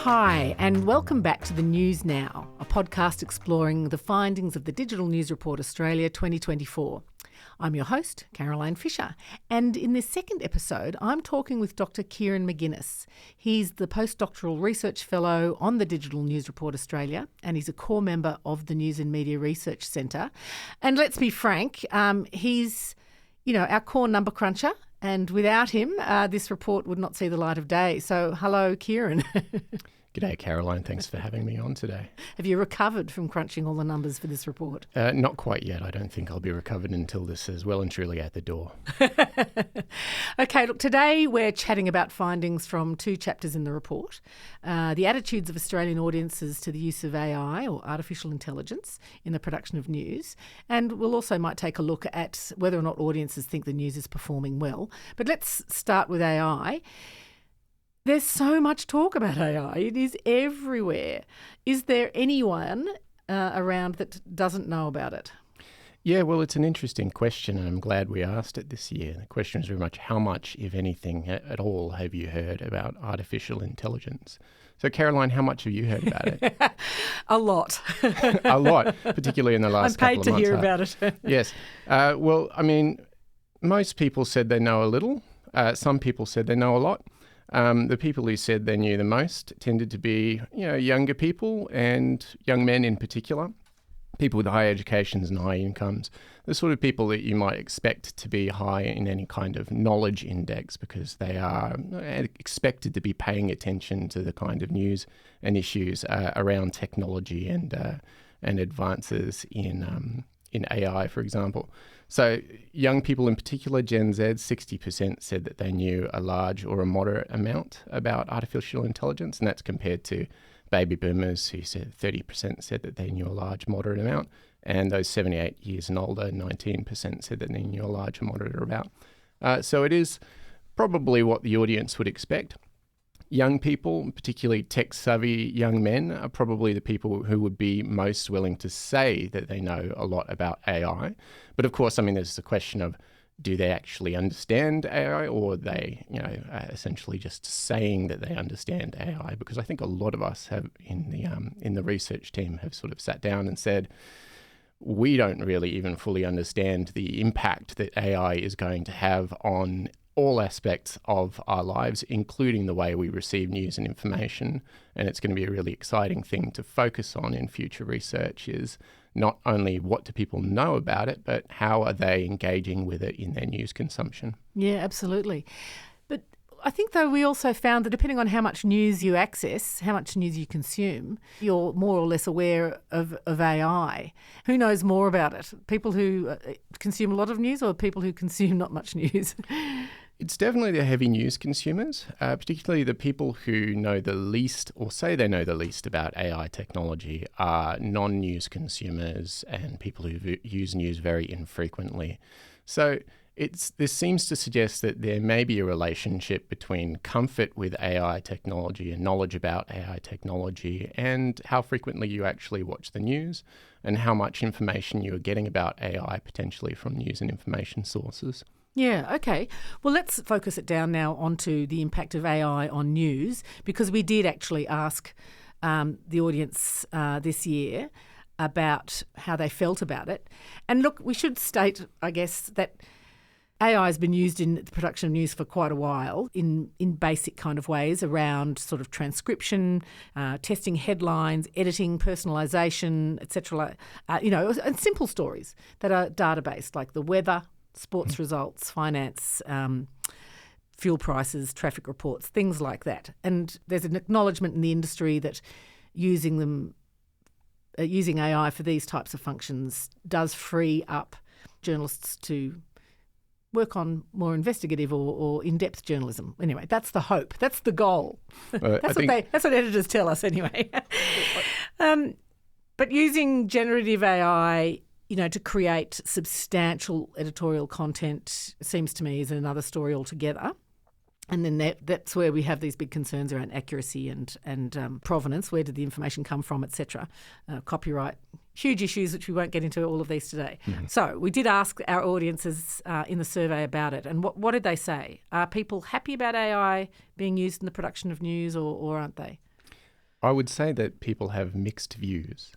Hi, and welcome back to The News Now, a podcast exploring the findings of the Digital News Report Australia 2024. I'm your host, Caroline Fisher, and in this second episode, I'm talking with Dr Kieran McGuiness. He's the Postdoctoral Research Fellow on the Digital News Report Australia, and he's a core member of the News and Media Research Centre. And let's be frank, he's, our core number cruncher. And without him, this report would not see the light of day. So, hello, Kieran. G'day, Caroline. Thanks for having me on today. Have you recovered from crunching all the numbers for this report? Not quite yet. I don't think I'll be recovered until this is well and truly at the door. Okay, look, today we're chatting about findings from two chapters in the report. The attitudes of Australian audiences to the use of AI, or artificial intelligence, in the production of news. And we'll also might take a look at whether or not audiences think the news is performing well. But let's start with AI. There's so much talk about AI. It is everywhere. Is there anyone around that doesn't know about it? Yeah, well, it's an interesting question, and I'm glad we asked it this year. The question is very much how much, if anything, at all, have you heard about artificial intelligence? So, Caroline, how much have you heard about it? A lot. A lot, particularly in the last couple of months. I'm paid to hear about it. Yes. Well, I mean, most people said they know a little. Some people said they know a lot. The people who said they knew the most tended to be, younger people and young men in particular, people with high educations and high incomes, the sort of people that you might expect to be high in any kind of knowledge index because they are expected to be paying attention to the kind of news and issues around technology and advances in AI, for example. So young people in particular, Gen Z, 60% said that they knew a large or a moderate amount about artificial intelligence, and that's compared to baby boomers who said 30% said that they knew a large, moderate amount, and those 78 years and older, 19% said that they knew a large or moderate amount. So it is probably what the audience would expect. Young people, particularly tech-savvy young men, are probably the people who would be most willing to say that they know a lot about AI. But of course, I mean, there's the question of, do they actually understand AI, or are they, essentially just saying that they understand AI? Because I think a lot of us have in the research team have sort of sat down and said, we don't really even fully understand the impact that AI is going to have on all aspects of our lives, including the way we receive news and information. And it's going to be a really exciting thing to focus on in future research is not only what do people know about it, but how are they engaging with it in their news consumption. Yeah, absolutely. But I think, though, we also found that depending on how much news you access, how much news you consume, you're more or less aware of AI. Who knows more about it? People who consume a lot of news, or people who consume not much news? It's definitely the heavy news consumers, particularly the people who know the least or say they know the least about AI technology are non-news consumers and people who use news very infrequently. So this seems to suggest that there may be a relationship between comfort with AI technology and knowledge about AI technology and how frequently you actually watch the news and how much information you are getting about AI potentially from news and information sources. Yeah, okay. Well, let's focus it down now onto the impact of AI on news, because we did actually ask the audience this year about how they felt about it. And look, we should state, I guess, that AI has been used in the production of news for quite a while in basic kind of ways around sort of transcription, testing headlines, editing, personalisation, etc. And simple stories that are data-based, like the weather, sports results, finance, fuel prices, traffic reports, things like that. And there's an acknowledgement in the industry that using AI for these types of functions does free up journalists to work on more investigative or in-depth journalism. Anyway, that's the hope. That's the goal. That's what editors tell us anyway. But using generative AI to create substantial editorial content seems to me is another story altogether. And then that's where we have these big concerns around accuracy and provenance. Where did the information come from, etc. Copyright, huge issues, which we won't get into all of these today. Mm-hmm. So we did ask our audiences in the survey about it. And what did they say? Are people happy about AI being used in the production of news or aren't they? I would say that people have mixed views.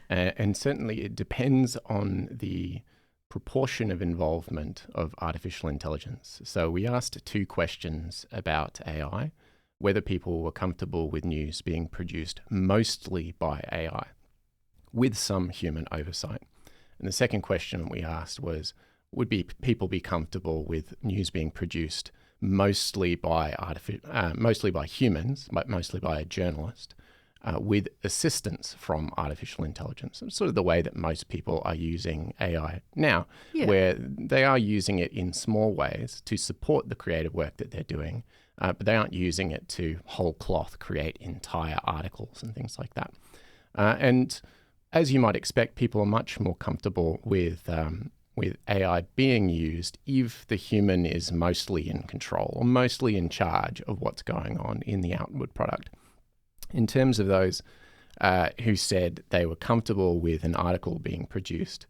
And certainly it depends on the proportion of involvement of artificial intelligence. So we asked 2 questions about AI, whether people were comfortable with news being produced mostly by AI, with some human oversight. And the second question we asked was, would people be comfortable with news being produced mostly by humans, but mostly by a journalist, with assistance from artificial intelligence? It's sort of the way that most people are using AI now, where they are using it in small ways to support the creative work that they're doing, but they aren't using it to whole cloth create entire articles and things like that. And as you might expect, people are much more comfortable with AI being used if the human is mostly in control or mostly in charge of what's going on in the outward product. In terms of those who said they were comfortable with an article being produced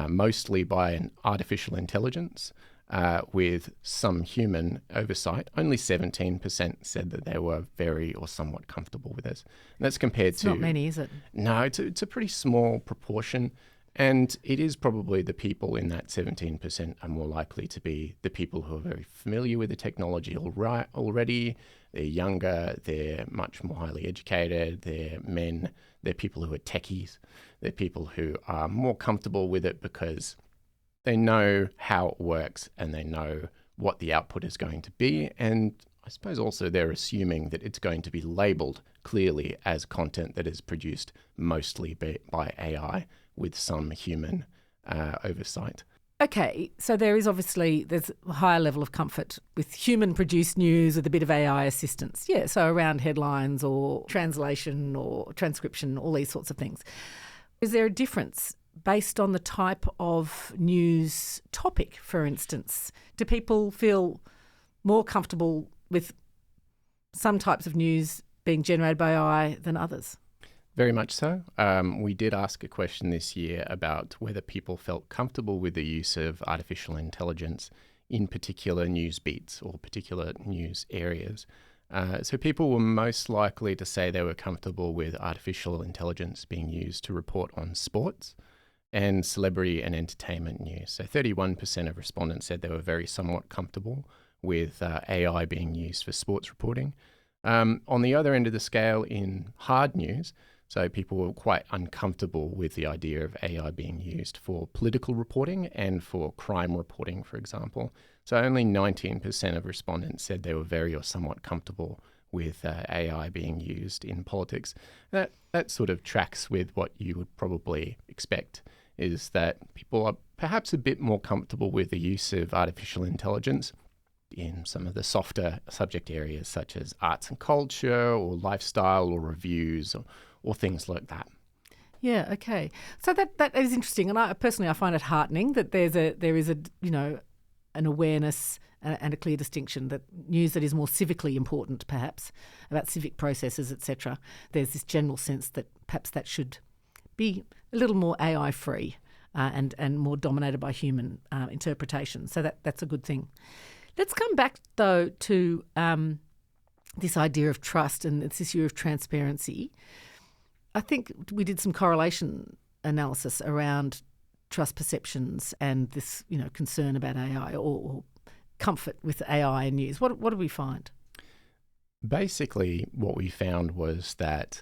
mostly by an artificial intelligence with some human oversight, only 17% said that they were very or somewhat comfortable with this. And that's compared to... It's not many, is it? No, it's a pretty small proportion. And it is probably the people in that 17% are more likely to be the people who are very familiar with the technology already. They're younger, they're much more highly educated, they're men, they're people who are techies, they're people who are more comfortable with it because they know how it works and they know what the output is going to be. And I suppose also they're assuming that it's going to be labelled clearly as content that is produced mostly by AI with some human oversight. Okay, so there's a higher level of comfort with human-produced news with a bit of AI assistance. Yeah, so around headlines or translation or transcription, all these sorts of things. Is there a difference based on the type of news topic, for instance? Do people feel more comfortable with some types of news being generated by AI than others? Very much so. We did ask a question this year about whether people felt comfortable with the use of artificial intelligence in particular news beats or particular news areas. So people were most likely to say they were comfortable with artificial intelligence being used to report on sports and celebrity and entertainment news. So 31% of respondents said they were very somewhat comfortable with AI being used for sports reporting. On the other end of the scale, in hard news, so people were quite uncomfortable with the idea of AI being used for political reporting and for crime reporting, for example. So only 19% of respondents said they were very or somewhat comfortable with AI being used in politics. That sort of tracks with what you would probably expect, is that people are perhaps a bit more comfortable with the use of artificial intelligence in some of the softer subject areas such as arts and culture or lifestyle or reviews or things like that. Yeah, okay. So that is interesting, and I find it heartening that there is an awareness and a clear distinction that news that is more civically important, perhaps, about civic processes, etc. There's this general sense that perhaps that should be a little more AI-free and more dominated by human interpretation. So that's a good thing. Let's come back, though, to this idea of trust and this issue of transparency. I think we did some correlation analysis around trust perceptions and this, concern about AI or comfort with AI and news. What did we find? Basically, what we found was that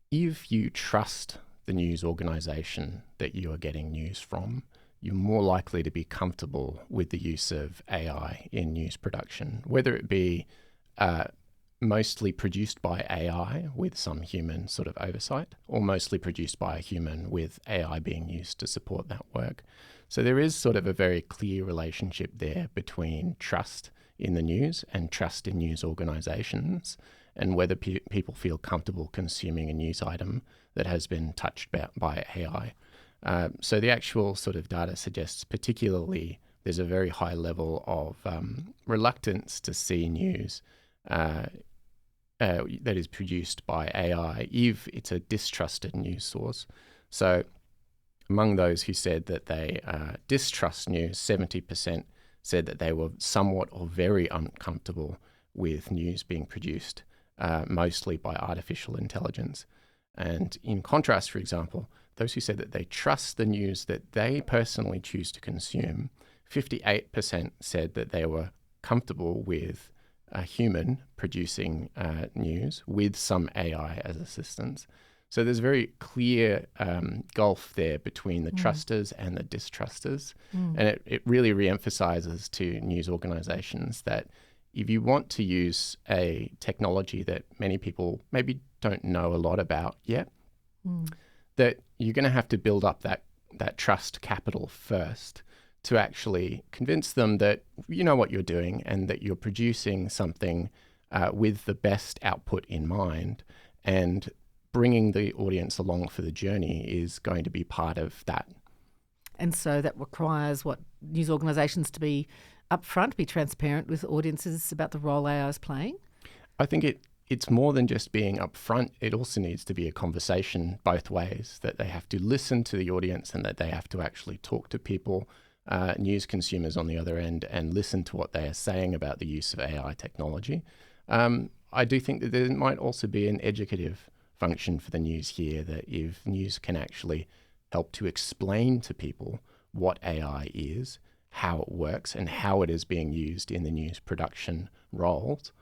if you trust the news organisation that you are getting news from, you're more likely to be comfortable with the use of AI in news production, whether it be mostly produced by AI with some human sort of oversight, or mostly produced by a human with AI being used to support that work. So there is sort of a very clear relationship there between trust in the news and trust in news organisations, and whether people feel comfortable consuming a news item that has been touched by AI. So the actual sort of data suggests particularly there's a very high level of reluctance to see news that is produced by AI if it's a distrusted news source. So among those who said that they distrust news, 70% said that they were somewhat or very uncomfortable with news being produced mostly by artificial intelligence. And in contrast, for example, those who said that they trust the news that they personally choose to consume, 58% said that they were comfortable with a human producing news with some AI as assistance. So there's a very clear gulf there between the trusters and the distrusters. And it really re-emphasizes to news organizations that if you want to use a technology that many people maybe don't know a lot about yet, that you're going to have to build up that trust capital first to actually convince them that you know what you're doing and that you're producing something with the best output in mind, and bringing the audience along for the journey is going to be part of that. And so that requires news organisations to be upfront, be transparent with audiences about the role AI is playing? I think it's more than just being upfront. It also needs to be a conversation both ways, that they have to listen to the audience and that they have to actually talk to people, news consumers on the other end, and listen to what they are saying about the use of AI technology. I do think that there might also be an educative function for the news here, that if news can actually help to explain to people what AI is, how it works, and how it is being used in the news production roles,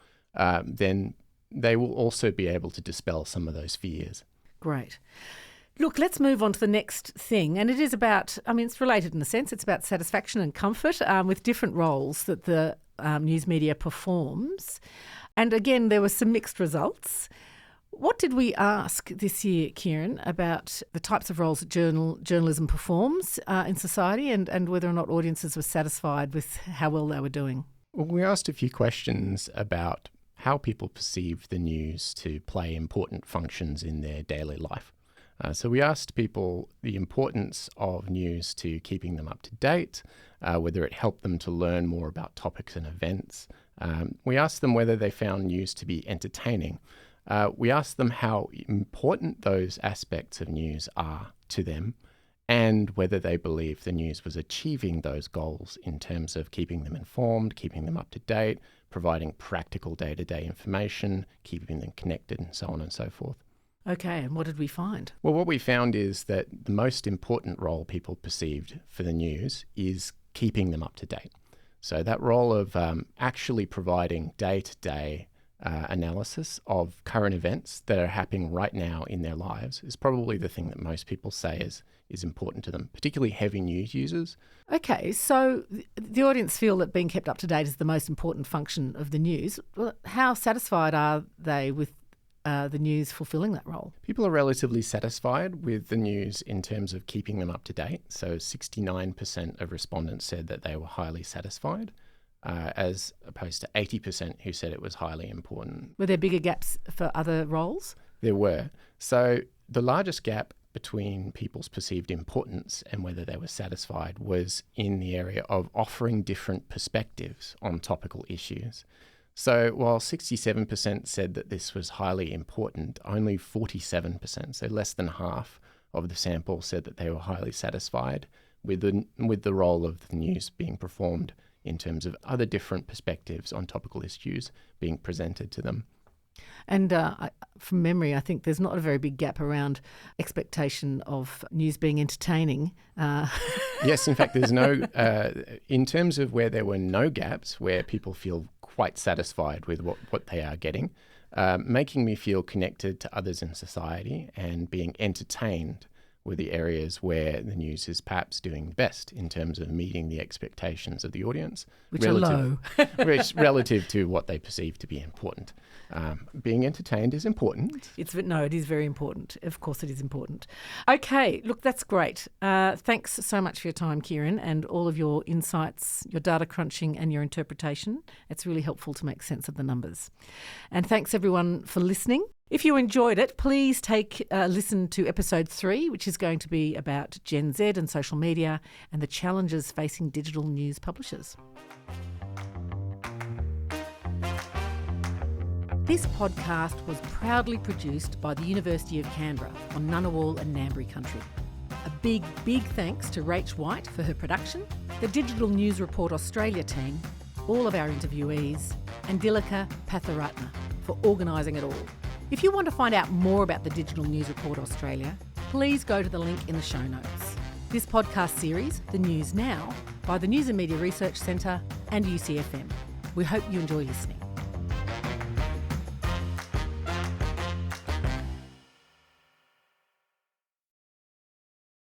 then they will also be able to dispel some of those fears. Great. Look, let's move on to the next thing. And it is about, it's related in a sense, it's about satisfaction and comfort with different roles that the news media performs. And again, there were some mixed results. What did we ask this year, Kieran, about the types of roles that journalism performs in society, and whether or not audiences were satisfied with how well they were doing? Well, we asked a few questions about how people perceive the news to play important functions in their daily life. So we asked people the importance of news to keeping them up to date, whether it helped them to learn more about topics and events. We asked them whether they found news to be entertaining. We asked them how important those aspects of news are to them, and whether they believe the news was achieving those goals in terms of keeping them informed, keeping them up to date, providing practical day-to-day information, keeping them connected, and so on and so forth. Okay, and what did we find? Well, what we found is that the most important role people perceived for the news is keeping them up to date. So that role of actually providing day-to-day analysis of current events that are happening right now in their lives is probably the thing that most people say is important to them, particularly heavy news users. Okay, so the audience feel that being kept up to date is the most important function of the news. Well, how satisfied are they with the news fulfilling that role? People are relatively satisfied with the news in terms of keeping them up to date. So 69% of respondents said that they were highly satisfied, as opposed to 80% who said it was highly important. Were there bigger gaps for other roles? There were. So the largest gap between people's perceived importance and whether they were satisfied was in the area of offering different perspectives on topical issues. So while 67% said that this was highly important, only 47%, so less than half of the sample, said that they were highly satisfied with the role of the news being performed in terms of other different perspectives on topical issues being presented to them. And from memory, I think there's not a very big gap around expectation of news being entertaining. Yes, in fact, there's no, in terms of where there were no gaps, where people feel quite satisfied with what they are getting, making me feel connected to others in society and being entertained were the areas where the news is perhaps doing best in terms of meeting the expectations of the audience. Which are low. Relative to what they perceive to be important. Being entertained is important. It is very important. Of course it is important. Okay, look, that's great. Thanks so much for your time, Kieran, and all of your insights, your data crunching and your interpretation. It's really helpful to make sense of the numbers. And thanks everyone for listening. If you enjoyed it, please take a listen to episode 3, which is going to be about Gen Z and social media and the challenges facing digital news publishers. This podcast was proudly produced by the University of Canberra on Ngunnawal and Ngambri country. A big thanks to Rach White for her production, the Digital News Report Australia team, all of our interviewees, and Dilika Patharatna for organising it all. If you want to find out more about the Digital News Report Australia, please go to the link in the show notes. This podcast series, The News Now, by the News and Media Research Centre and UCFM. We hope you enjoy listening.